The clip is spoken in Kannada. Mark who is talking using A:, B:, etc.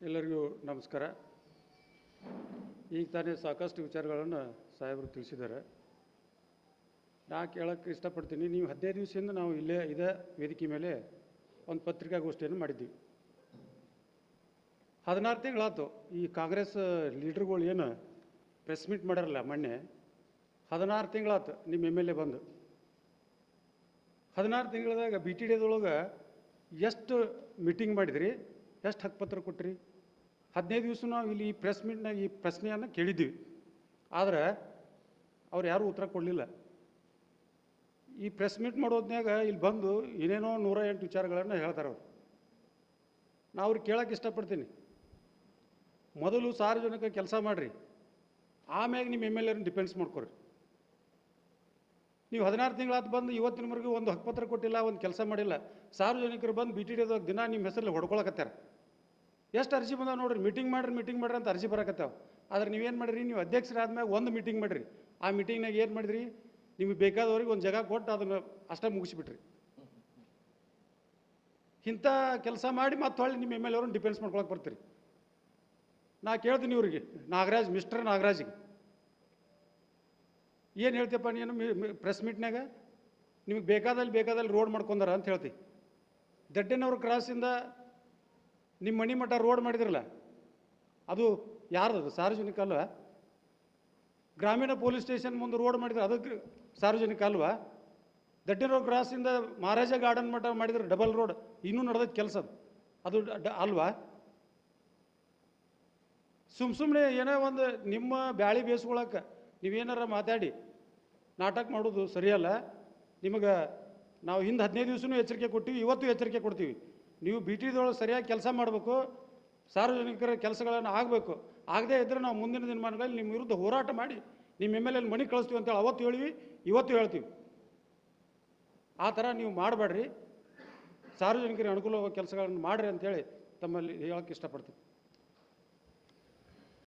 A: ಎಲ್ಲರಿಗೂ ನಮಸ್ಕಾರ. ಈಗ ತಾನೇ ಸಾಕಷ್ಟು ವಿಚಾರಗಳನ್ನು ಸಾಹೇಬರು ತಿಳಿಸಿದ್ದಾರೆ. ನಾ ಕೇಳೋಕ್ಕೆ ಇಷ್ಟಪಡ್ತೀನಿ, ನೀವು 15 ದಿವಸದಿಂದ ನಾವು ಇಲ್ಲೇ ಇದೇ ವೇದಿಕೆ ಮೇಲೆ ಒಂದು ಪತ್ರಿಕಾಗೋಷ್ಠಿಯನ್ನು ಮಾಡಿದ್ದೀವಿ. 16 ತಿಂಗಳಾಯ್ತು ಈ ಕಾಂಗ್ರೆಸ್ ಲೀಡರ್ಗಳು ಏನು ಪ್ರೆಸ್ ಮೀಟ್ ಮಾಡ್ಯಾರಲ್ಲ ಮೊನ್ನೆ, 16 ತಿಂಗಳಾಯ್ತು ನಿಮ್ಮ ಎಮ್ ಎಲ್ ಎ ಬಂದು. 16 ತಿಂಗಳದಾಗ ಬಿ ಟಿ ಡಿದೊಳಗೆ ಎಷ್ಟು ಮೀಟಿಂಗ್ ಮಾಡಿದ್ರಿ, ಎಷ್ಟು ಹಕ್ಕುಪತ್ರ ಕೊಟ್ರಿ? 15 ದಿವಸ ನಾವು ಇಲ್ಲಿ ಈ ಪ್ರೆಸ್ ಮೀಟ್ನಾಗ ಈ ಪ್ರಶ್ನೆಯನ್ನು ಕೇಳಿದ್ದೀವಿ, ಆದರೆ ಅವ್ರು ಯಾರೂ ಉತ್ತರ ಕೊಡಲಿಲ್ಲ. ಈ ಪ್ರೆಸ್ ಮೀಟ್ ಮಾಡೋದ್ನಾಗ ಇಲ್ಲಿ ಬಂದು ಏನೇನೋ 108 ವಿಚಾರಗಳನ್ನು ಹೇಳ್ತಾರೆ ಅವರು. ನಾವು ಅವ್ರಿಗೆ ಕೇಳೋಕ್ಕೆ ಇಷ್ಟಪಡ್ತೀನಿ, ಮೊದಲು ಸಾರ್ವಜನಿಕ ಕೆಲಸ ಮಾಡಿರಿ, ಆಮ್ಯಾಗ ನಿಮ್ಮ ಎಮ್ ಎಲ್ ಎರನ್ನ ಡಿಪೆಂಡ್ಸ್ ಮಾಡ್ಕೊರಿ. ನೀವು 16 ತಿಂಗಳಾತು ಬಂದು ಇವತ್ತಿನವರೆಗೂ ಒಂದು ಹಕ್ಕುಪತ್ರ ಕೊಟ್ಟಿಲ್ಲ, ಒಂದು ಕೆಲಸ ಮಾಡಿಲ್ಲ. ಸಾರ್ವಜನಿಕರು ಬಂದು ಬಿ ಟಿ ಡಿದಾಗ ದಿನ ನಿಮ್ಮ ಹೆಸರಲ್ಲಿ ಹೊಡ್ಕೊಳಕತ್ತಾರೆ. ಎಷ್ಟು ಅರ್ಜಿ ಬಂದಾವ ನೋಡ್ರಿ, ಮೀಟಿಂಗ್ ಮಾಡ್ರಿ ಅಂತ ಅರ್ಜಿ ಬರಕತ್ತಾವ. ಆದ್ರೆ ನೀವೇನು ಮಾಡಿರಿ, ನೀವು ಅಧ್ಯಕ್ಷರಾದ್ಮೇಲೆ ಒಂದು ಮೀಟಿಂಗ್ ಮಾಡಿರಿ. ಆ ಮೀಟಿಂಗ್ನಾಗ ಏನು ಮಾಡಿದ್ರಿ, ನಿಮಗೆ ಬೇಕಾದವ್ರಿಗೆ ಒಂದು ಜಾಗ ಕೊಟ್ಟು ಅದನ್ನು ಅಷ್ಟೇ ಮುಗಿಸಿಬಿಟ್ರಿ. ಇಂಥ ಕೆಲಸ ಮಾಡಿ ಮತ್ತೆ ಹೊಳ್ಳಿ ನಿಮ್ಮ ಎಮ್ ಎಲ್ ಎವ್ರನ್ನ ಡಿಪೆಂಡ್ಸ್ ಮಾಡ್ಕೊಳಕ್ಕೆ ಬರ್ತೀರಿ. ನಾ ಕೇಳ್ತೀನಿ ಇವ್ರಿಗೆ, ಮಿಸ್ಟರ್ ನಾಗರಾಜ್ಗೆ ಏನು ಹೇಳ್ತೀಯಪ್ಪ ನೀನು ಪ್ರೆಸ್ ಮೀಟ್ನಾಗ, ನಿಮಗೆ ಬೇಕಾದಲ್ಲಿ ರೋಡ್ ಮಾಡ್ಕೊಂಡಾರ ಅಂತ ಹೇಳ್ತಿ. ದಡ್ಡನವ್ರ ಕ್ರಾಸಿಂದ ನಿಮ್ಮ ಮನೆ ಮಠ ರೋಡ್ ಮಾಡಿದ್ರಲ್ಲ, ಅದು ಯಾರ್ದು? ಸಾರ್ವಜನಿಕ ಅಲ್ವಾ? ಗ್ರಾಮೀಣ ಪೊಲೀಸ್ ಸ್ಟೇಷನ್ ಮುಂದೆ ರೋಡ್ ಮಾಡಿದ್ರೆ ಅದಕ್ಕೆ ಸಾರ್ವಜನಿಕ ಅಲ್ವಾ? ದಡ್ಡನವ್ರ ಕ್ರಾಸಿಂದ ಮಹಾರಾಜ ಗಾರ್ಡನ್ ಮಠ ಮಾಡಿದ್ರೆ ಡಬಲ್ ರೋಡ್, ಇನ್ನೂ ನಡೆದೈತೆ ಕೆಲಸ, ಅದು ಅಲ್ವಾ? ಸುಮ್ಮನೆ ಏನೋ ಒಂದು ನಿಮ್ಮ ಬ್ಯಾಳಿ ಬೇಯಿಸ್ಕೊಳಕ್ಕೆ ನೀವೇನಾರ ಮಾತಾಡಿ ನಾಟಕ ಮಾಡೋದು ಸರಿಯಲ್ಲ. ನಿಮಗೆ ನಾವು ಹಿಂದೆ 15 ದಿವಸನೂ ಎಚ್ಚರಿಕೆ ಕೊಟ್ಟಿವಿ, ಇವತ್ತು ಎಚ್ಚರಿಕೆ ಕೊಡ್ತೀವಿ. ನೀವು ಬಿ ಟಿ ಡಿದೊಳಗೆ ಸರಿಯಾಗಿ ಕೆಲಸ ಮಾಡಬೇಕು, ಸಾರ್ವಜನಿಕರ ಕೆಲಸಗಳನ್ನು ಆಗಬೇಕು. ಆಗದೇ ಇದ್ದರೆ ನಾವು ಮುಂದಿನ ದಿನಮಾನಗಳಲ್ಲಿ ನಿಮ್ಮ ವಿರುದ್ಧ ಹೋರಾಟ ಮಾಡಿ ನಿಮ್ಮ ಎಮ್ ಎಲ್ ಎಲ್ಲಿ ಮನೆ ಕಳಿಸ್ತೀವಿ ಅಂತೇಳಿ ಅವತ್ತು ಹೇಳಿವಿ, ಇವತ್ತು ಹೇಳ್ತೀವಿ. ಆ ಥರ ನೀವು ಮಾಡಬೇಡ್ರಿ, ಸಾರ್ವಜನಿಕರಿಗೆ ಅನುಕೂಲವಾದ ಕೆಲಸಗಳನ್ನು ಮಾಡಿರಿ ಅಂತೇಳಿ ತಮ್ಮಲ್ಲಿ ಹೇಳೋಕ್ಕೆ ಇಷ್ಟಪಡ್ತೀವಿ.